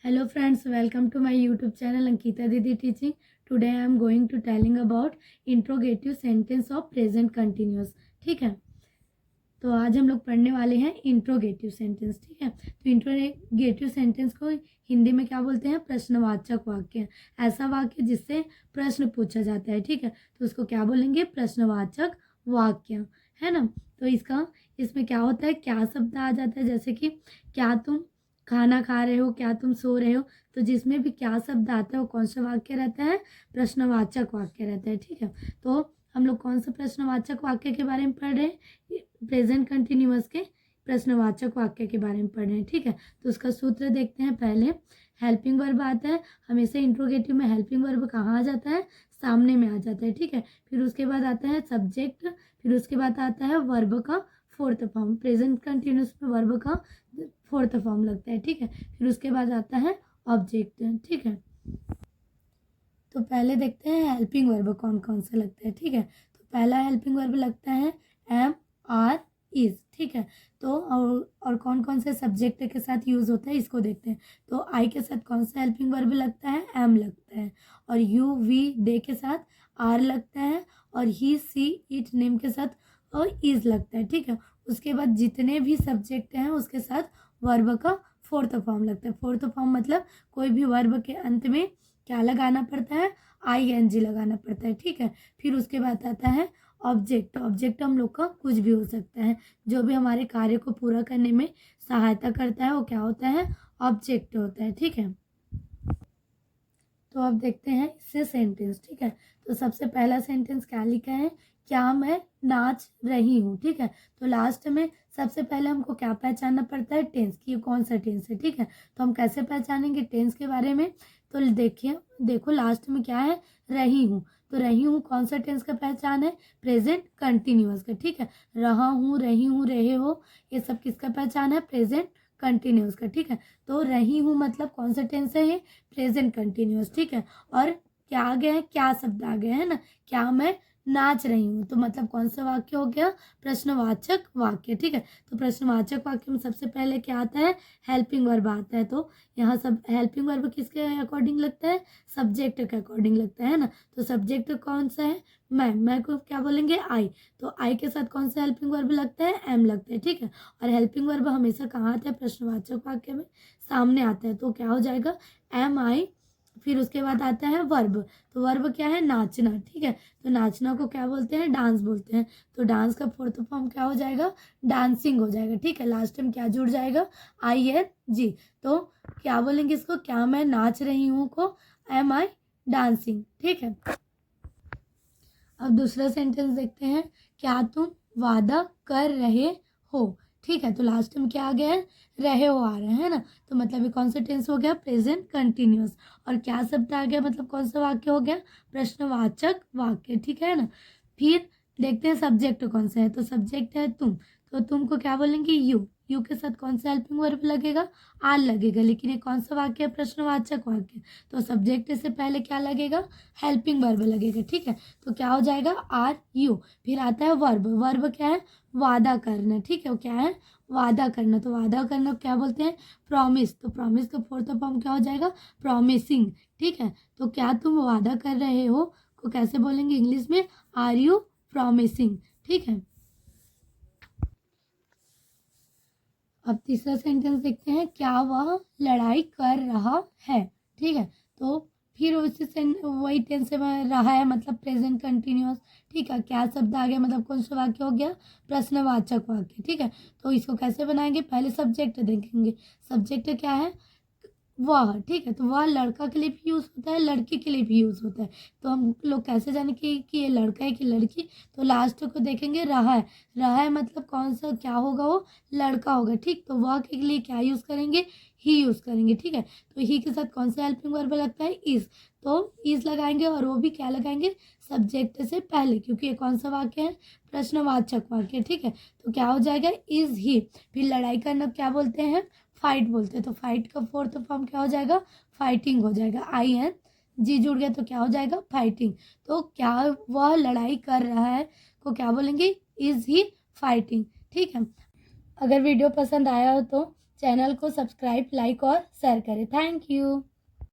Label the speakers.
Speaker 1: Hello friends, welcome to my YouTube channel Ankita Didi Teaching. Today I am going to telling about interrogative sentence of present continuous. ठीक है, तो आज हम लोग पढ़ने वाले हैं इंट्रोगेटिव सेंटेंस. ठीक है, तो इंट्रोगेटिव सेंटेंस को हिंदी में क्या बोलते हैं? प्रश्नवाचक वाक्य. ऐसा वाक्य जिससे प्रश्न पूछा जाता है. ठीक है, तो उसको क्या बोलेंगे? प्रश्नवाचक वाक्य, है ना. तो इसमें क्या होता है? क्या शब्द आ जाता है, जैसे कि क्या तुम खाना खा रहे हो, क्या तुम सो रहे हो. तो जिसमें भी क्या शब्द आता है वो कौन सा वाक्य रहता है? प्रश्नवाचक वाक्य रहता है. ठीक है, तो हम लोग कौन सा प्रश्नवाचक वाक्य के बारे में पढ़ रहे हैं? प्रेजेंट कंटिन्यूअस के प्रश्नवाचक वाक्य के बारे में पढ़ रहे हैं. ठीक है, तो उसका सूत्र देखते हैं. पहले हेल्पिंग वर्ब आता है. हमेशा इंट्रोगेटिव में हेल्पिंग वर्ब कहाँ आ जाता है? सामने में आ जाता है. ठीक है, फिर उसके बाद आता है सब्जेक्ट, फिर उसके बाद आता है वर्ब का फोर्थ फॉर्म. प्रेजेंट कंटिन्यूअस में वर्ब का फोर्थ फॉर्म लगता है. ठीक है, फिर उसके बाद आता है ऑब्जेक्ट. ठीक है, तो पहले देखते हैं हेल्पिंग वर्ब कौन कौन सा लगता है. ठीक है, तो पहला हेल्पिंग वर्ब लगता है एम, आर, इज. ठीक है, तो और कौन कौन से सब्जेक्ट के साथ यूज होता है इसको देखते हैं. तो आई के साथ कौन सा हेल्पिंग वर्ब लगता है? एम लगता है. और यू, वी, दे के साथ आर लगता है. और ही, सी, इट, नेम के साथ और इज लगता है. ठीक है, उसके बाद जितने भी सब्जेक्ट हैं उसके साथ वर्ब का फोर्थ फॉर्म लगता है. फोर्थ फॉर्म मतलब कोई भी वर्ब के अंत में क्या लगाना पड़ता है? ING लगाना पड़ता है. ठीक है, फिर उसके बाद आता है ऑब्जेक्ट. ऑब्जेक्ट हम लोग का कुछ भी हो सकता है, जो भी हमारे कार्य को पूरा करने में सहायता करता है वो क्या होता है? ऑब्जेक्ट होता है. ठीक है, तो अब देखते हैं इससे सेंटेंस. ठीक है, तो सबसे पहला सेंटेंस क्या लिखा है? क्या मैं नाच रही हूँ. ठीक है, तो लास्ट में सबसे पहले हमको क्या पहचानना पड़ता है? टेंस, कि ये कौन सा टेंस है. ठीक है, तो हम कैसे पहचानेंगे टेंस के बारे में? तो देखो लास्ट में क्या है? रही हूँ. तो रही हूँ कौन सा टेंस का पहचान है? प्रेजेंट कंटिन्यूअस का. ठीक है, रहा हूँ, रही हूँ, रहे हो, ये सब किसका पहचान है? प्रेजेंट कंटिन्यूअस का. ठीक है, तो रही हूँ मतलब कौन सा टेंस है? ये प्रेजेंट कंटिन्यूअस. ठीक है, और क्या आ गया है? क्या शब्द आ गया है ना. क्या मैं नाच रही हूँ, तो मतलब कौन सा वाक्य हो गया? प्रश्नवाचक वाक्य. ठीक है, तो प्रश्नवाचक वाक्य में सबसे पहले क्या आता है? हेल्पिंग वर्ब आता है. तो यहाँ सब हेल्पिंग वर्ब किसके अकॉर्डिंग लगता है? सब्जेक्ट के अकॉर्डिंग लगता है ना. तो सब्जेक्ट कौन सा है? मैं को क्या बोलेंगे? आई. तो आई के साथ कौन सा हेल्पिंग वर्ब लगता है? एम लगता है. ठीक है, और हेल्पिंग वर्ब हमेशा कहाँ आता है? प्रश्नवाचक वाक्य में सामने आता है. तो क्या हो जाएगा? एम, आई. फिर उसके बाद आता है वर्ब. तो वर्ब क्या है? नाचना. ठीक है, तो नाचना को क्या बोलते हैं? डांस बोलते हैं. तो डांस का फोर्थ फॉर्म क्या हो जाएगा? डांसिंग हो जाएगा. ठीक है, लास्ट में क्या जुड़ जाएगा? ING. तो क्या बोलेंगे इसको? क्या मैं नाच रही हूँ को एम आई डांसिंग. ठीक है, अब दूसरा सेंटेंस देखते हैं. क्या तुम वादा कर रहे हो. ठीक है, तो लास्ट में क्या आ गया है? रहे हो आ रहा है ना. तो मतलब ये कौन सा टेंस हो गया? Present continuous. और क्या शब्द आ गया? मतलब कौन सा वाक्य हो गया? प्रश्नवाचक वाक्य. ठीक है ना. फिर देखते हैं सब्जेक्ट कौन सा है. तो सब्जेक्ट है तुम. तो तुमको क्या बोलेंगे? यू के साथ कौन सा हेल्पिंग वर्ब लगेगा? आर लगेगा. लेकिन ये कौन सा वाक्य है? प्रश्नवाचक वाक्य. तो सब्जेक्ट से पहले क्या लगेगा? हेल्पिंग वर्ब लगेगा. ठीक है, तो क्या हो जाएगा? RU. फिर आता है वर्ब. वर्ब क्या है? वादा करना. ठीक है, वो क्या है? वादा करना. तो वादा करना क्या बोलते हैं? प्रॉमिस. तो प्रॉमिस का फोर्थ फॉर्म क्या हो जाएगा? प्रॉमिसिंग. ठीक है, तो क्या तुम वादा कर रहे हो को कैसे बोलेंगे इंग्लिश में? Are you promising. ठीक है, अब तीसरा सेंटेंस देखते हैं. क्या वह लड़ाई कर रहा है. ठीक है, तो फिर वही टेंस में रहा है मतलब प्रेजेंट कंटिन्यूअस. ठीक है, क्या शब्द आ गया? मतलब कौन सा वाक्य हो गया? प्रश्नवाचक वाक्य. ठीक है, तो इसको कैसे बनाएंगे? पहले सब्जेक्ट देखेंगे. सब्जेक्ट क्या है? वह. ठीक है, तो वह लड़का के लिए भी यूज़ होता है, लड़की के लिए भी यूज़ होता है. तो हम लोग कैसे जाने कि ये लड़का है कि लड़की? तो लास्ट को देखेंगे. रहा है. रहा है मतलब कौन सा क्या होगा? वो लड़का होगा. ठीक, तो वह के लिए क्या यूज़ करेंगे? ही यूज़ करेंगे. ठीक है, तो ही के साथ कौन सा हेल्पिंग वर्ब लगता है? इज. तो इज लगाएंगे और वो भी क्या लगाएंगे? सब्जेक्ट से पहले, क्योंकि ये कौन सा वाक्य है? प्रश्नवाचक वाक्य. ठीक है, तो क्या हो जाएगा? Is he. फिर लड़ाई करना क्या बोलते हैं? फाइट बोलते हैं. तो फाइट का फोर्थ फॉर्म क्या हो जाएगा? फाइटिंग हो जाएगा. ING जुड़ गया तो क्या हो जाएगा? फाइटिंग. तो क्या वह लड़ाई कर रहा है को क्या बोलेंगे? Is he fighting. ठीक है, अगर वीडियो पसंद आया हो तो चैनल को सब्सक्राइब, लाइक और शेयर करें। Thank you.